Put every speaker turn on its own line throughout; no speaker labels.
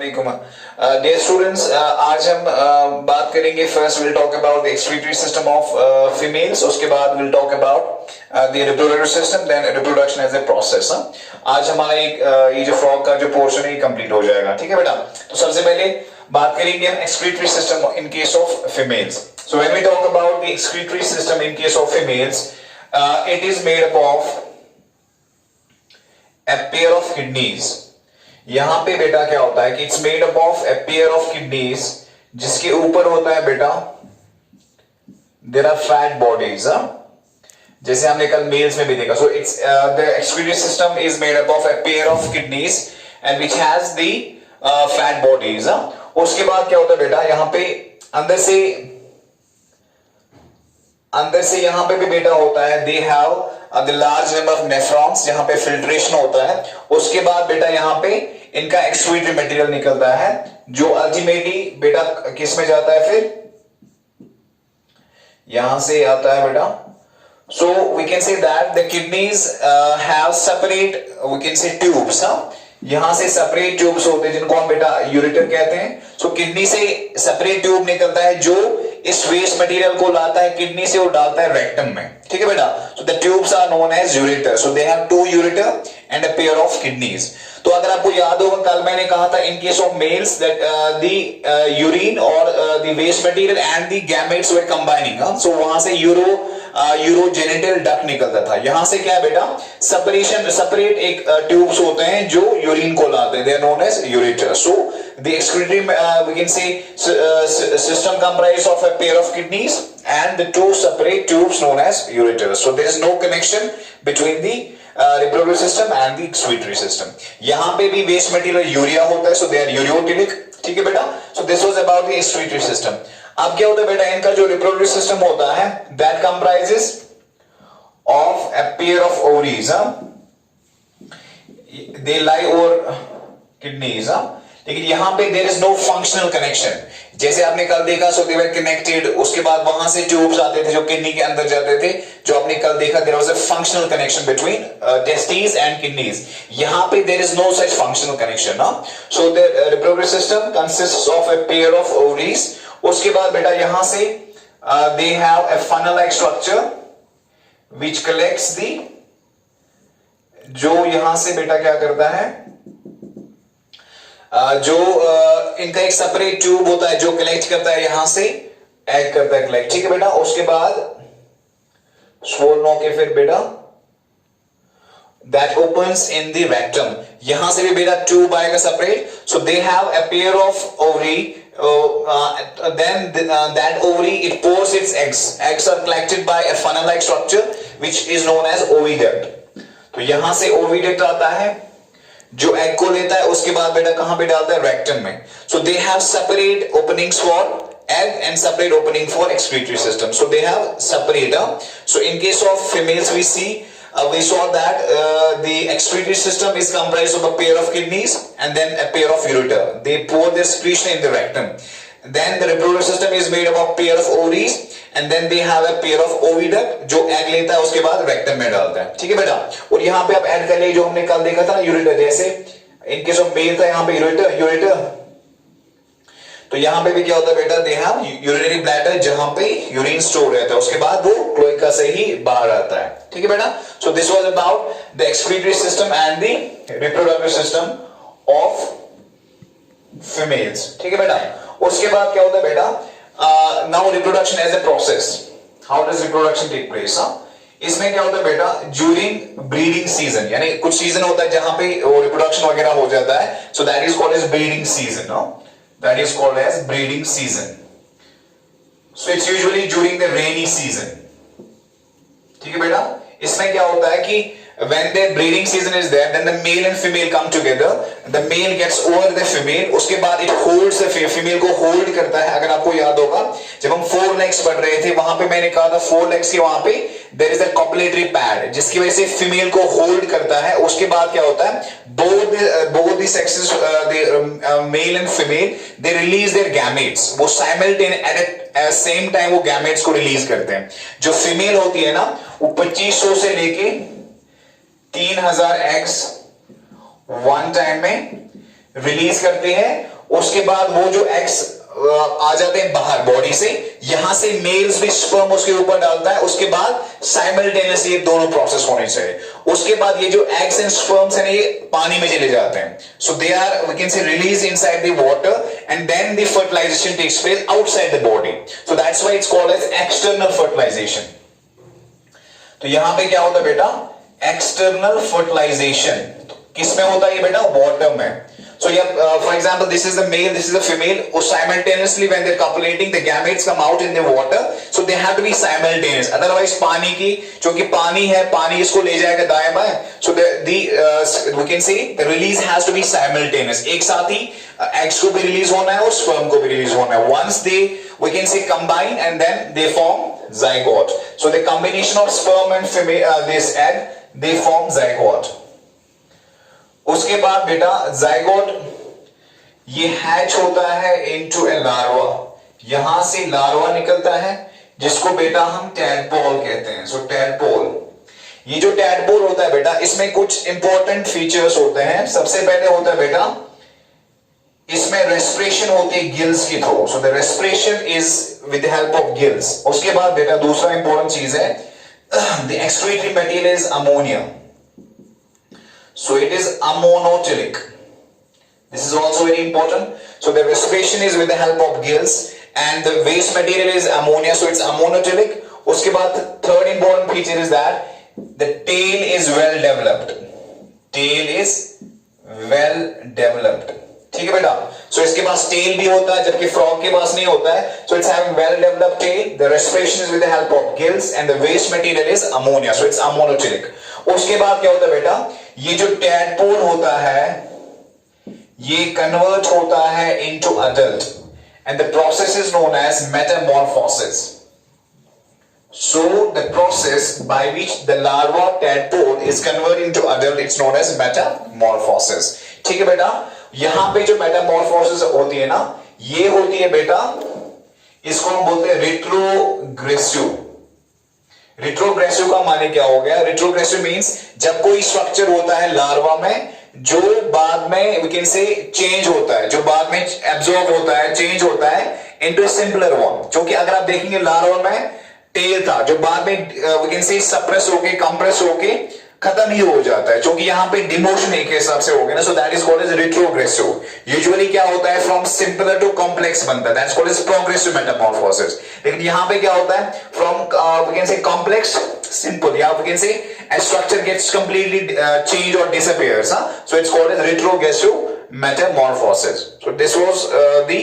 वालेकुम dear students, आज हम बात करेंगे। First will talk about the excretory system of females, उसके बाद will talk about the reproductive system, then reproduction as a process. आज हमारा ये जो फ्रॉग का जो पोर्शन है कंप्लीट हो जाएगा। ठीक है बेटा, तो सबसे पहले बात करेंगे हम excretory system in case of females. So when we talk about the excretory system in case of females, it is made up of a pair of kidneys। यहां पे बेटा क्या होता है कि it's made up of a pair of kidneys, जिसके ऊपर होता है बेटा देयर आर फैट बॉडीज। जैसे हमने कल मेल्स में भी देखा। So it's the excretory system is made up of a pair of kidneys and which has the fat bodies। उसके बाद क्या होता है बेटा, यहां पे अंदर से यहां पे भी बेटा होता है they have the large number of nephrons, जहां पे फिल्ट्रेशन होता है। उसके बाद बेटा यहां पे इनका एक्सक्रीटरी मटेरियल निकलता है जो अल्टीमेटली बेटा किस में जाता है, फिर यहां से आता है बेटा। So we can say that the kidneys have separate, we can say tubes. यहां से सेपरेट ट्यूब्स होते हैं जिनको हम बेटा यूरेटर कहते हैं। सो किडनी से सेपरेट ट्यूब निकलता है जो इस वेस्ट मटेरियल को लाता है किडनी से और डालता है रेक्टम में। ठीक है बेटा, so the tubes are known as ureter. So they have two ureter and a pair of kidneys. तो अगर आपको याद होगा कल मैंने कहा था in case of males that the urine और the waste material and the gametes were combining. So वहां से यूरोजेनिटल डक्ट निकलता था। यहां से क्या है बेटा, सेपरेट एक ट्यूब्स होते हैं जो यूरिन को लाते हैं, they are known as ureter. So the excretory we can say system comprise of a pair of kidneys and the two separate tubes known as ureters. So there is no connection between the reproductive system and the excretory system. यहाँ पे भी waste material urea होता है, so they are ureotelic। ठीक है बेटा, so this was about the excretory system। अब क्या होता है बेटा, इनका जो reproductive system होता है that comprises of a pair of ovaries। They lie over kidneys। लेकिन यहां पे there is no functional connection. जैसे आपने कल देखा, सो दे वर कनेक्टेड, उसके बाद वहां से ट्यूब्स आते थे जो किडनी के अंदर जाते थे, जो आपने कल देखा there was a functional connection between testis and kidneys. यहां पे there is no such functional connection ना। So the reproductive system consists of a pair of ovaries. उसके बाद बेटा यहां से they have a funnel like structure which collects the, जो यहां से बेटा क्या करता है, जो इनका एक सेपरेट ट्यूब होता है जो कलेक्ट करता है, यहां से एग करता है कलेक्ट। ठीक है बेटा, उसके बाद स्वोल्नो के फिर बेटा that opens in the rectum. यहां से भी बेटा ट्यूब आएगा separate. So they have a pair of ovary, then that ovary it pours its eggs are collected by a funnel like structure which is known as oviduct। तो यहां से oviduct आता है जो एग को लेता है, उसके बाद बेटा कहां पे डालता है, रेक्टम में। So they have separate openings for egg and separate opening for excretory system, so they have separate। So in case of females we saw that the excretory system is comprised of a pair of kidneys and then a pair of ureter. They pour their secretion in the rectum. Then the reproductive system is made up of pair of ovaries and then they have a pair of oviduct जो egg लेता है उसके बाद rectum में डालता है। ठीक है बेटा, और यहाँ पे आप ऐड कर लिए जो हमने कल देखा था ना यूरेटर, जैसे इन केस ऑफ मेल था यहाँ पे यूरेटर। तो यहाँ पे भी क्या होता है बेटा, दे हैव यूरिनरी ब्लैडर जहां पे यूरिन स्टोर रहता है, उसके बाद वो क्लोएका से ही बाहर आता है। ठीक है बेटा, so this was about the excretory system and the reproductive system of females. ठीक है बेटा, उसके बाद क्या होता है बेटा, now reproduction as a process. How does reproduction take place? इसमें क्या होता है बेटा, ड्यूरिंग ब्रीडिंग सीजन, यानी कुछ सीजन होता है जहां पे रिप्रोडक्शन वगैरह हो जाता है। So that is called as breeding season. That is called as breeding season. So it's usually during the rainy season. ठीक है बेटा, इसमें क्या होता है कि when the breeding season is there, then the male and female come together. The male gets over the female. उसके बाद it holds the female को hold करता है। अगर आपको याद होगा जब हम 4 legs पढ़ रहे थे, वहां पे मैंने कहा था 4 legs के वहां पे there is a copulatory pad जिसकी वजह से फीमेल को होल्ड करता है। उसके बाद क्या होता है, both the sexes, the male and female, they release their gametes। वो simultaneously at same time वो gametes को रिलीज करते हैं। जो फीमेल होती है ना, वो 2500 से लेके 3000 एग्स वन टाइम में रिलीज करते हैं उसके बाद वो जो एग्स आ जाते हैं बाहर बॉडी से, यहां से मेल्स भी स्पर्म उसके ऊपर डालता है, उसके बाद साइमल्टेनियसली ये दोनों प्रोसेस होने चाहिए। उसके बाद ये जो एग्स एंड स्पर्म्स है ना ये पानी में चले जाते हैं, so they are we can say release inside the water and then the fertilization takes place outside the body, so that's why it's called as external fertilization. तो यहां पे क्या होता है बेटा, एक्सटर्नल फर्टिलाइजेशन किसमें होता है ये बेटा, वाटर में। So yeah, for example, this is the male, this is the female. Or simultaneously, when they're copulating, the gametes come out in the water. So they have to be simultaneous. Otherwise, पानी की, क्योंकि पानी है, पानी इसको ले जाएगा दाएं बाएं. So we can say the release has to be simultaneous. एक साथ ही eggs को भी release होना है और sperm को भी release होना है. Once they, we can say combine and then they form zygote. So the combination of sperm and female, this egg, they form zygote. उसके बाद बेटा जाइगोट ये हैच होता है इनटू ए लार्वा, यहां से लार्वा निकलता है जिसको बेटा हम टैडपोल कहते हैं। सो टैडपोल, ये जो टैडपोल होता है बेटा इसमें कुछ इंपॉर्टेंट फीचर्स होते हैं। सबसे पहले होता है बेटा इसमें रेस्पिरेशन होती है गिल्स के through, so the respiration is with the help of gills. उसके बाद बेटा दूसरा इंपॉर्टेंट चीज है the excretory material is ammonia, so it is ammonotelic. This is also very important. So the respiration is with the help of gills and the waste material is ammonia, so it's ammonotelic. उसके बाद third important feature is that the tail is well developed. Tail is well developed. ठीक है बेटा, so इसके पास tail भी होता है जबकि frog के पास नहीं होता है, so it's having well developed tail. The respiration is with the help of gills and the waste material is ammonia, so it's ammonotelic. उसके बाद क्या होता है बेटा, ये जो टैडपोल होता है ये कन्वर्ट होता है into adult and the process is known as metamorphosis. So the process by which the larva tadpole is convert into adult it's known as metamorphosis. ठीक है बेटा, यहां पे जो मेटामॉर्फोसिस होती है ना ये होती है बेटा, इसको हम बोलते हैं रिट्रोग्रेसिव। रिट्रोग्रेसिव का माने क्या हो गया, रिट्रोग्रेसिव मींस जब कोई स्ट्रक्चर होता है लार्वा में जो बाद में वी कैन से चेंज होता है, जो बाद में एब्जॉर्ब होता है, चेंज होता है इनटू सिंपलर वन। क्योंकि अगर आप देखेंगे लार्वा में टेल था जो बाद में वी कैन से सप्रेस होके कंप्रेस होके खत्म ही हो जाता है, क्योंकि यहां पे डिमोशन एक हिसाब से हो गया ना, so that is called as retrogressive. Usually क्या होता है फ्रॉम सिंपलर टू कॉम्प्लेक्स बनता है, that's called as progressive metamorphosis. लेकिन यहां पे क्या होता है from we can say complex simple, या we can say a structure gets completely changed or disappears, so it's called as retrogressive metamorphosis. So this was the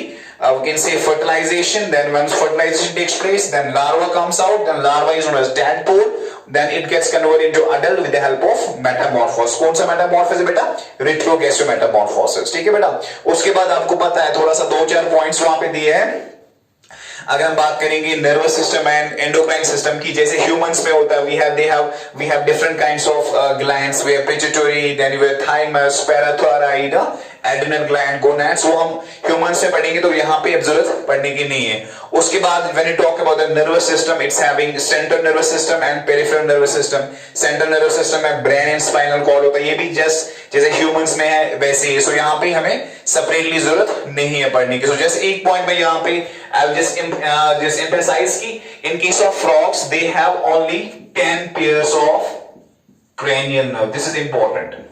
we can say fertilization. Then once fertilization takes place, then larva comes out, then larva is known as tadpole, then it gets converted into adult with the help of metamorphosis. कौन सा metamorphosis है बेटा, retrogressive metamorphosis। ठीक है बेटा, उसके बाद आपको पता है थोड़ा सा 2-4 पॉइंट्स वहां पे दिए हैं। अगर हम बात करेंगे nervous system and endocrine system की, जैसे ह्यूमंस में होता है we have different kinds of glands, we have pituitary, then we have thymus, parathyroid, adrenal gland, gonads, वो हम ह्यूमंस में पढ़ेंगे तो यहाँ पे अब जरूरत पढ़ने की नहीं है। उसके बाद when you talk about the nervous system, it's having central nervous system and peripheral nervous system. Central nervous system में ब्रेन एंड स्पाइनल कॉर्ड होता है, ये भी जस्ट जैसे ह्यूमंस में है वैसे ही, सो यहाँ पे हमें सेपरेटली जरूरत नहीं है पढ़ने की। सो जस्ट एक पॉइंट में यहाँ पे I will just emphasize ki in case of frogs they have only 10 pairs of cranial nerve. This is important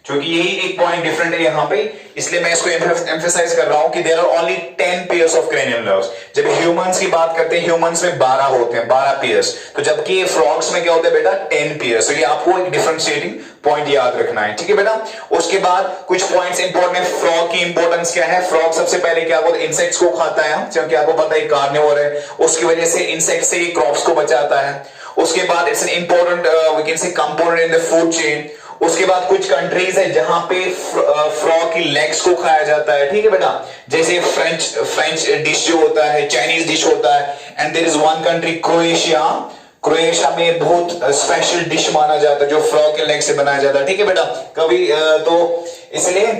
क्योंकि यही एक पॉइंट डिफरेंट है यहाँ पे, इसलिए मैं इसको एम्फेसाइज कर रहा हूं कि there are only 10 pairs of cranial nerves. जब ह्यूमंस की बात करते हैं ह्यूमंस में 12 होते हैं, 12 पेयर्स, तो जबकि फ्रॉग्स में क्या होता है बेटा 10 पेयर्स। तो ये आपको एक डिफरेंशिएटिंग पॉइंट याद रखना है। ठीक है बेटा, उसके बाद कुछ पॉइंट्स इंपॉर्टेंट है। फ्रॉग की इंपॉर्टेंस क्या है, फ्रॉग सबसे पहले क्या होता है इंसेक्ट्स को खाता है, क्योंकि आपको पता है कार्निवोर है, उसकी वजह से इंसेक्ट से ये क्रॉप्स को बचाता है। उसके बाद it's an important we can say component in the food chain. उसके बाद कुछ कंट्रीज है जहां पे फ्रॉग की लेग्स को खाया जाता है। ठीक है बेटा, जैसे फ्रेंच डिश जो होता है, चाइनीज डिश होता है, and there is one country Croatia. Croatia में बहुत स्पेशल डिश माना जाता है जो फ्रॉग के लेग से बनाया जाता है। ठीक है बेटा, कभी तो इसलिए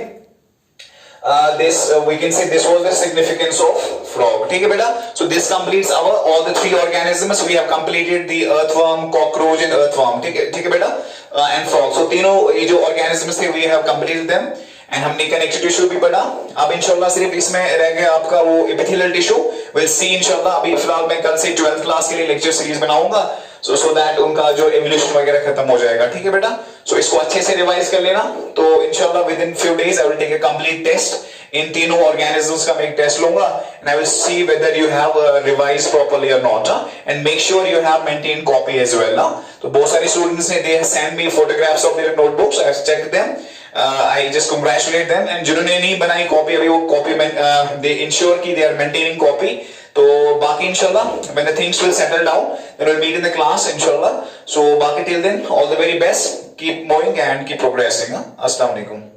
this we can say this was the significance of frog. ठीक है बेटा, so this completes our all the 3 organisms. We have completed the earthworm, cockroach and earthworm. ठीक है बेटा, and frog. So तीनों ये जो organisms थे we have completed them, and हमने कनेक्टिव टिश्यू भी पढ़ा। अब इंशाल्लाह सिर्फ इसमें रह गया आपका वो एपिथेलियल टिश्यू। विल सी इंशाल्लाह। अभी फिलहाल मैं कल से 12th क्लास के लिए लेक्चर सीरीज बनाऊंगा, सो दैट उनका जो एवोल्यूशन वगैरह खत्म हो जाएगा। ठीक है बेटा, सो इसको अच्छे से रिवाइज कर लेना। तो इंशाल्लाह within few days I will take a complete test. इन तीनों ऑर्गेनिजम्स का मैं एक टेस्ट लूंगा and I will see whether you have revise properly और not, and make sure you have maintain copy as well. तो बहुत सारे स्टूडेंट्स ने they send me photographs of their notebooks, I have checked them, I just congratulate them. And जिन्होंने नहीं बनाई copy अभी, वो कॉपी दे इंश्योर की दे आर मेंटेनिंग कॉपी। तो बाकी इंशाल्लाह when the things will settle down then we'll meet in the class inshallah. So बाकी till then all the very best, keep moving and keep progressing. Assalamu alaikum.